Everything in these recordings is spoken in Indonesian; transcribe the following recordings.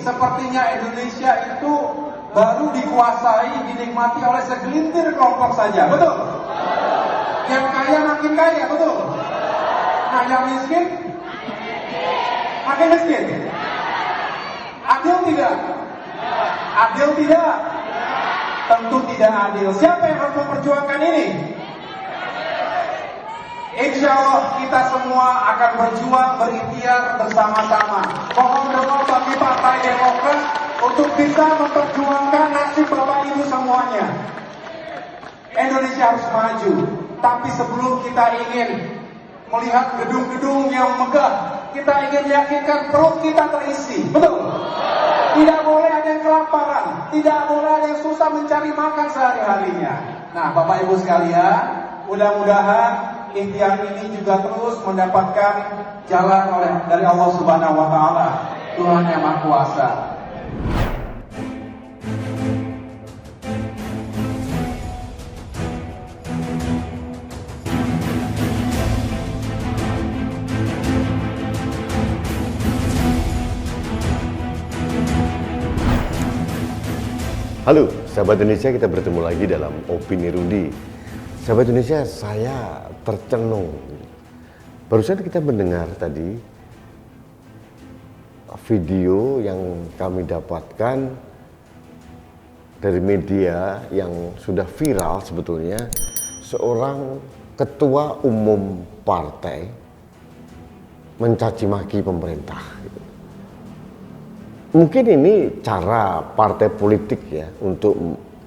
sepertinya Indonesia itu baru dikuasai, dinikmati oleh segelintir kelompok saja, betul? Yang kaya makin kaya, betul? Nah, yang miskin makin miskin. Adil tidak? Adil tidak? Tentu tidak adil. Siapa yang harus memperjuangkan ini? Insya Allah kita semua akan berjuang, berikhtiar bersama-sama. Mohon doa bagi Partai Demokrat untuk bisa memperjuangkan nasib Bapak Ibu semuanya. Indonesia harus maju, tapi sebelum kita ingin melihat gedung-gedung yang megah, kita ingin yakinkan perut kita terisi, betul? Tidak boleh ada yang kelaparan, tidak boleh ada yang susah mencari makan sehari-harinya. Nah, Bapak Ibu sekalian, mudah-mudahan ikhtiar ini juga terus mendapatkan jalan dari Allah Subhanahu wa Ta'ala, Tuhan yang Maha Kuasa. Halo, sahabat Indonesia, kita bertemu lagi dalam Opini Rudy. Sahabat Indonesia, saya tercenung. Barusan kita mendengar tadi video yang kami dapatkan dari media yang sudah viral sebetulnya. Seorang ketua umum partai mencaci maki pemerintah. Mungkin ini cara partai politik ya untuk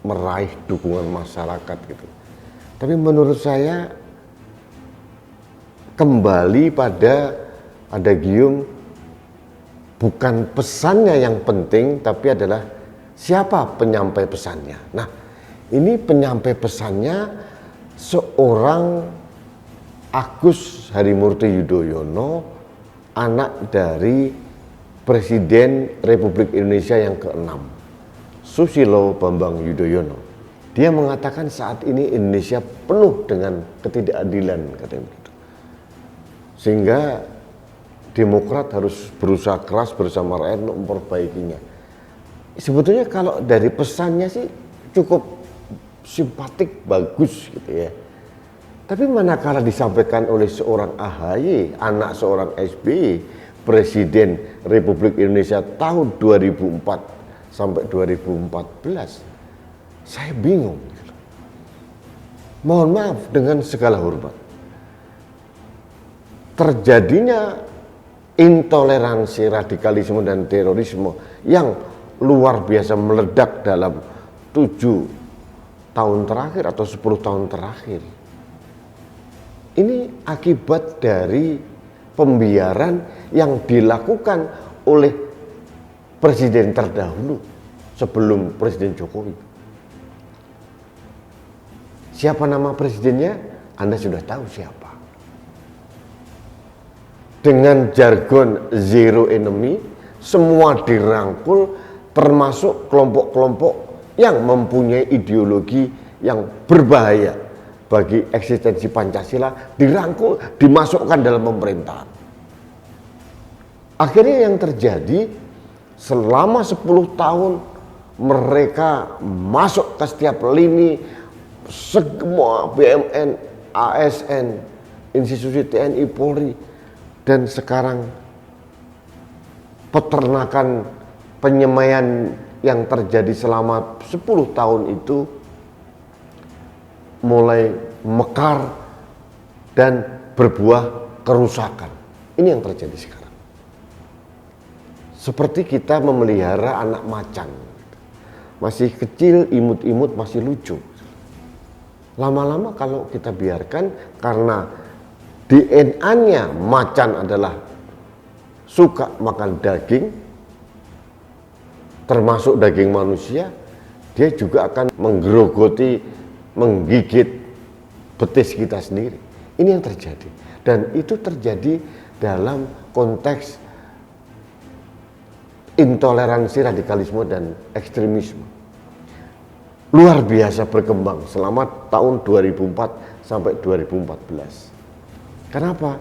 meraih dukungan masyarakat gitu. Tapi menurut saya kembali pada adagium bukan pesannya yang penting, tapi adalah siapa penyampai pesannya. Nah, ini penyampai pesannya seorang Agus Harimurti Yudhoyono, anak dari Presiden Republik Indonesia yang ke-6, Susilo Bambang Yudhoyono. Dia mengatakan saat ini Indonesia penuh dengan ketidakadilan, katanya begitu. Sehingga Demokrat harus berusaha keras bersama rakyat untuk memperbaikinya. Sebetulnya kalau dari pesannya sih cukup simpatik, bagus gitu ya. Tapi manakala disampaikan oleh seorang AHY, anak seorang SBY, Presiden Republik Indonesia tahun 2004 sampai 2014, saya bingung. Mohon maaf dengan segala hormat. Terjadinya intoleransi, radikalisme dan terorisme yang luar biasa meledak dalam 7 tahun terakhir atau 10 tahun terakhir. Ini akibat dari pembiaran yang dilakukan oleh presiden terdahulu sebelum Presiden Jokowi. Siapa nama presidennya? Anda sudah tahu siapa. Dengan jargon zero enemy, semua dirangkul, termasuk kelompok-kelompok yang mempunyai ideologi yang berbahaya bagi eksistensi Pancasila, dirangkul, dimasukkan dalam pemerintahan. Akhirnya yang terjadi selama 10 tahun mereka masuk ke setiap lini, semua BUMN, ASN, institusi TNI, Polri, dan sekarang peternakan penyemaian yang terjadi selama 10 tahun itu mulai mekar dan berbuah kerusakan. Ini yang terjadi sekarang. Seperti kita memelihara anak macan. Masih kecil, imut-imut, masih lucu. Lama-lama kalau kita biarkan, karena DNA-nya macan adalah suka makan daging, termasuk daging manusia, dia juga akan menggerogoti, menggigit betis kita sendiri. Ini yang terjadi. Dan itu terjadi dalam konteks intoleransi, radikalisme, dan ekstremisme. Luar biasa berkembang selama tahun 2004 sampai 2014. Kenapa?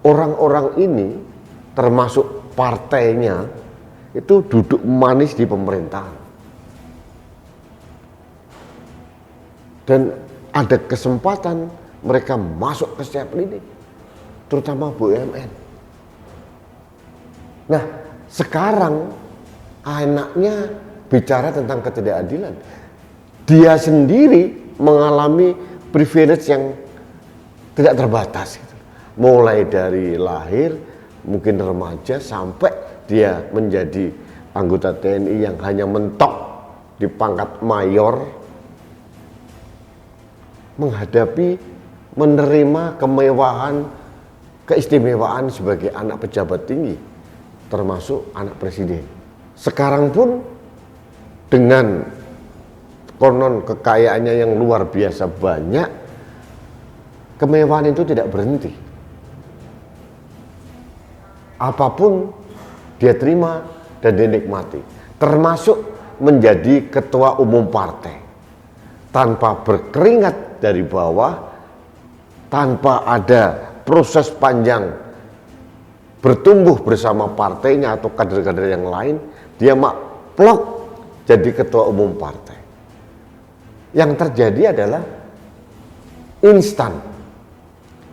Orang-orang ini termasuk partainya itu duduk manis di pemerintahan. Dan ada kesempatan mereka masuk ke setiap lini, terutama BUMN. Nah, sekarang anaknya bicara tentang ketidakadilan. Dia sendiri mengalami privilege yang tidak terbatas. Gitu. Mulai dari lahir, mungkin remaja, sampai dia menjadi anggota TNI yang hanya mentok di pangkat mayor, menghadapi, menerima kemewahan, keistimewaan sebagai anak pejabat tinggi, termasuk anak presiden. Sekarang pun dengan konon kekayaannya yang luar biasa banyak, kemewahan itu tidak berhenti. Apapun dia terima dan dinikmati, termasuk menjadi ketua umum partai tanpa berkeringat dari bawah, tanpa ada proses panjang bertumbuh bersama partainya atau kader-kader yang lain, dia plok jadi ketua umum partai. Yang terjadi adalah instan,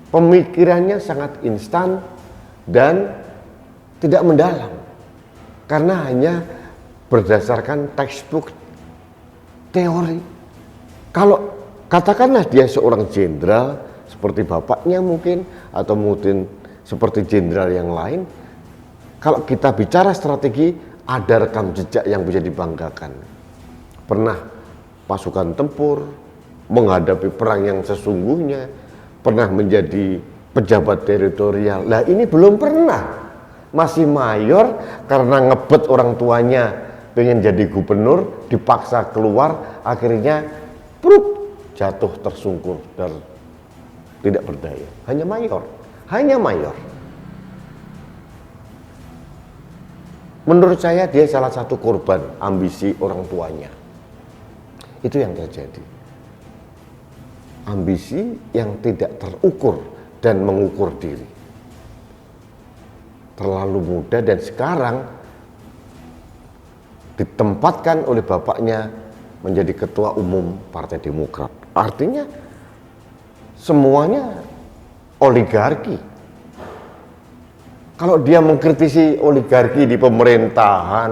pemikirannya sangat instan dan tidak mendalam, karena hanya berdasarkan textbook teori. Kalau katakanlah dia seorang jenderal seperti bapaknya mungkin, atau mungkin seperti jenderal yang lain, kalau kita bicara strategi, ada rekam jejak yang bisa dibanggakan. Pernah pasukan tempur, menghadapi perang yang sesungguhnya, pernah menjadi pejabat teritorial. Nah, ini belum pernah, masih mayor karena ngebet orang tuanya pengen jadi gubernur, dipaksa keluar, akhirnya jatuh tersungkur dan tidak berdaya. Hanya mayor, hanya mayor. Menurut saya dia salah satu korban ambisi orang tuanya. Itu yang terjadi. Ambisi yang tidak terukur dan mengukur diri. Terlalu muda, dan sekarang ditempatkan oleh bapaknya menjadi ketua umum Partai Demokrat. Artinya semuanya oligarki. Kalau dia mengkritisi oligarki di pemerintahan,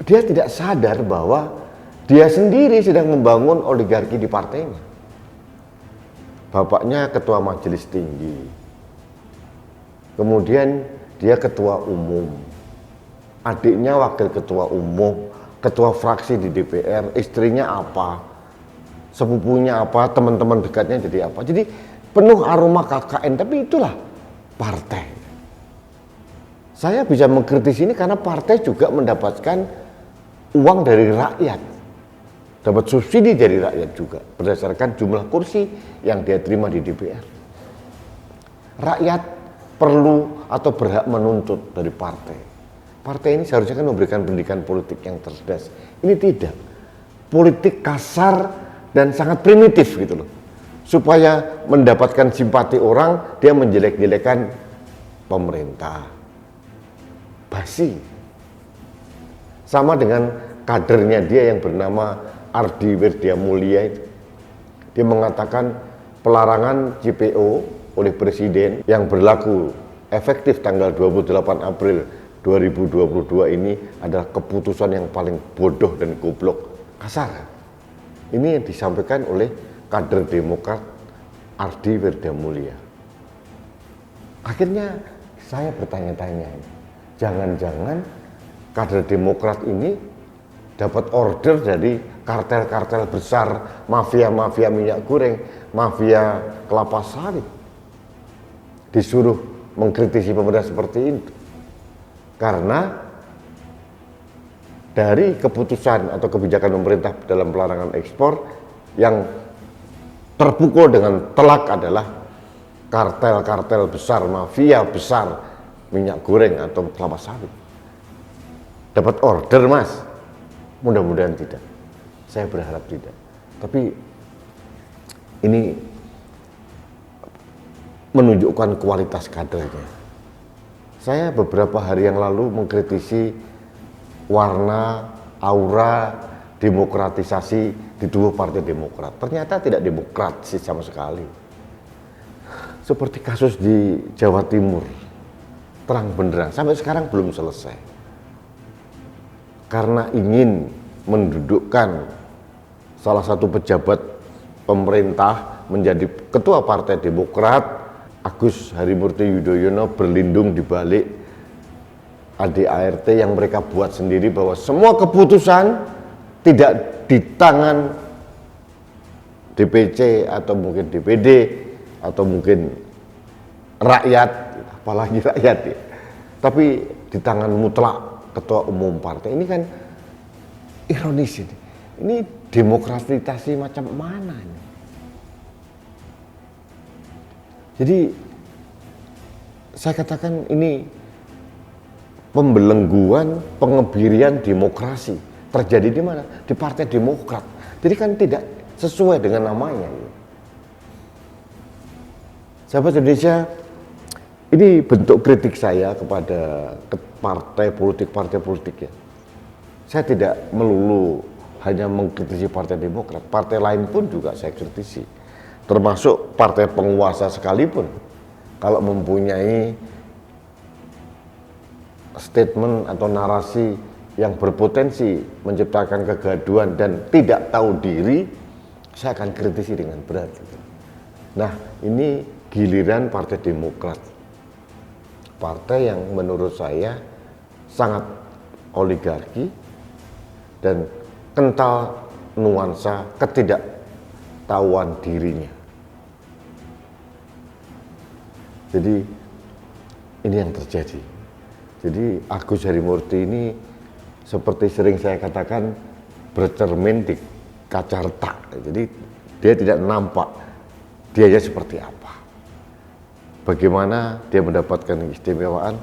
dia tidak sadar bahwa dia sendiri sedang membangun oligarki di partainya. Bapaknya ketua majelis tinggi, kemudian dia ketua umum, adiknya wakil ketua umum, ketua fraksi di DPR, istrinya apa, sepupunya apa, teman-teman dekatnya jadi apa. Jadi penuh aroma KKN, tapi itulah partai. Saya bisa mengkritisi ini karena partai juga mendapatkan uang dari rakyat, dapat subsidi dari rakyat juga berdasarkan jumlah kursi yang dia terima di DPR. Rakyat perlu atau berhak menuntut dari partai. Partai ini seharusnya kan memberikan pendidikan politik yang cerdas. Ini tidak. Politik kasar dan sangat primitif gitu loh. Supaya mendapatkan simpati orang, dia menjelek-jelekan pemerintah. Basi. Sama dengan kadernya dia yang bernama Ardi Wirdamulya itu. Dia mengatakan pelarangan CPO oleh presiden yang berlaku efektif tanggal 28 April 2022 ini adalah keputusan yang paling bodoh dan goblok. Kasar. Ini yang disampaikan oleh kader Demokrat Ardi Wirdamulya. Akhirnya saya bertanya-tanya, jangan-jangan kader Demokrat ini dapat order dari kartel-kartel besar, mafia-mafia minyak goreng, mafia kelapa sawit, disuruh mengkritisi pemerintah seperti itu. Karena dari keputusan atau kebijakan pemerintah dalam pelarangan ekspor, yang terpukul dengan telak adalah kartel-kartel besar, mafia besar minyak goreng atau kelapa sawit. Dapat order, Mas? Mudah-mudahan tidak. Saya berharap tidak. Tapi ini menunjukkan kualitas kadernya. Saya beberapa hari yang lalu mengkritisi warna, aura, demokratisasi di tubuh Partai Demokrat. Ternyata tidak demokratis sama sekali. Seperti kasus di Jawa Timur, terang benderang, sampai sekarang belum selesai. Karena ingin mendudukkan salah satu pejabat pemerintah menjadi ketua Partai Demokrat, Agus Harimurti Yudhoyono berlindung di balik ADART yang mereka buat sendiri, bahwa semua keputusan tidak di tangan DPC atau mungkin DPD atau mungkin rakyat, apalagi rakyat ya, tapi di tangan mutlak ketua umum partai. Ini kan ironis ini. Ini demokratisasi macam mana ini? Jadi saya katakan ini pembelengguan, pengebirian demokrasi terjadi di mana? Di Partai Demokrat. Jadi kan tidak sesuai dengan namanya. Sahabat Indonesia, ini bentuk kritik saya kepada partai politik ya. Saya tidak melulu hanya mengkritisi Partai Demokrat, partai lain pun juga saya kritisi. Termasuk partai penguasa sekalipun, kalau mempunyai statement atau narasi yang berpotensi menciptakan kegaduhan dan tidak tahu diri, saya akan kritisi dengan berat. Nah, ini giliran Partai Demokrat, partai yang menurut saya sangat oligarki dan kental nuansa ketidaktahuan dirinya. Jadi ini yang terjadi. Jadi Agus Harimurti ini seperti sering saya katakan bercermin di kaca retak. Jadi dia tidak nampak dianya seperti apa. Bagaimana dia mendapatkan keistimewaan.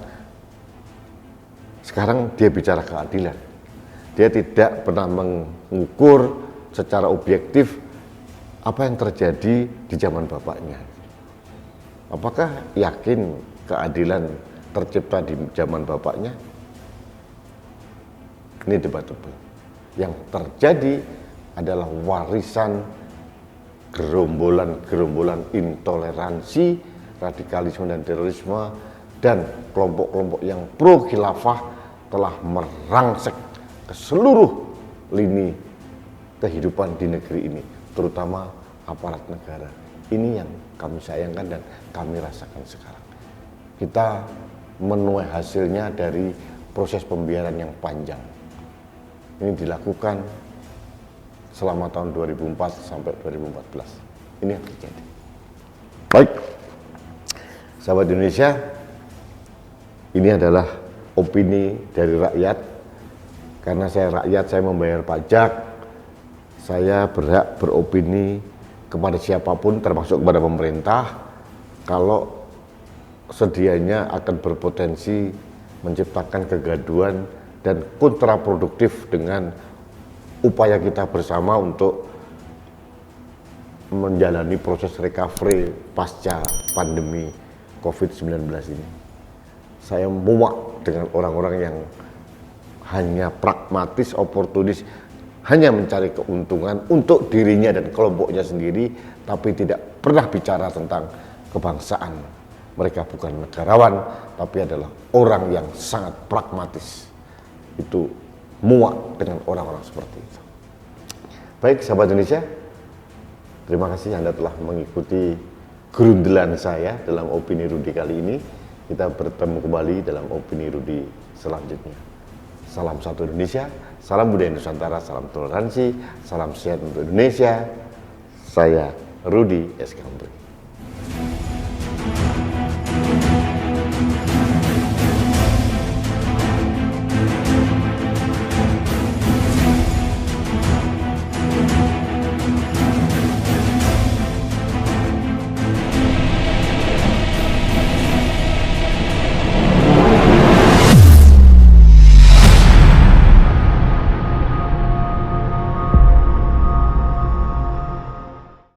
Sekarang dia bicara keadilan. Dia tidak pernah mengukur secara objektif apa yang terjadi di zaman bapaknya. Apakah yakin keadilan tercipta di zaman bapaknya? Ini debatable. Yang terjadi adalah warisan gerombolan-gerombolan intoleransi, radikalisme dan terorisme, dan kelompok-kelompok yang pro khilafah telah merangsek ke seluruh lini kehidupan di negeri ini, terutama aparat negara. Ini yang kami sayangkan dan kami rasakan sekarang. Kita menuai hasilnya dari proses pembiaran yang panjang. Ini dilakukan selama tahun 2004 sampai 2014. Ini yang terjadi. Baik, sahabat Indonesia, ini adalah opini dari rakyat. Karena saya rakyat, saya membayar pajak, saya berhak beropini kepada siapapun termasuk kepada pemerintah kalau sedianya akan berpotensi menciptakan kegaduhan dan kontraproduktif dengan upaya kita bersama untuk menjalani proses recovery pasca pandemi COVID-19 ini. Saya muak dengan orang-orang yang hanya pragmatis, oportunis, hanya mencari keuntungan untuk dirinya dan kelompoknya sendiri, tapi tidak pernah bicara tentang kebangsaan. Mereka bukan negarawan, tapi adalah orang yang sangat pragmatis. Itu muak dengan orang-orang seperti itu. Baik, sahabat Indonesia, terima kasih Anda telah mengikuti gerundelan saya dalam Opini Rudi kali ini. Kita bertemu kembali dalam Opini Rudi selanjutnya. Salam satu Indonesia, salam budaya Nusantara, salam toleransi, salam sehat untuk Indonesia. Saya Rudi S. Kambri.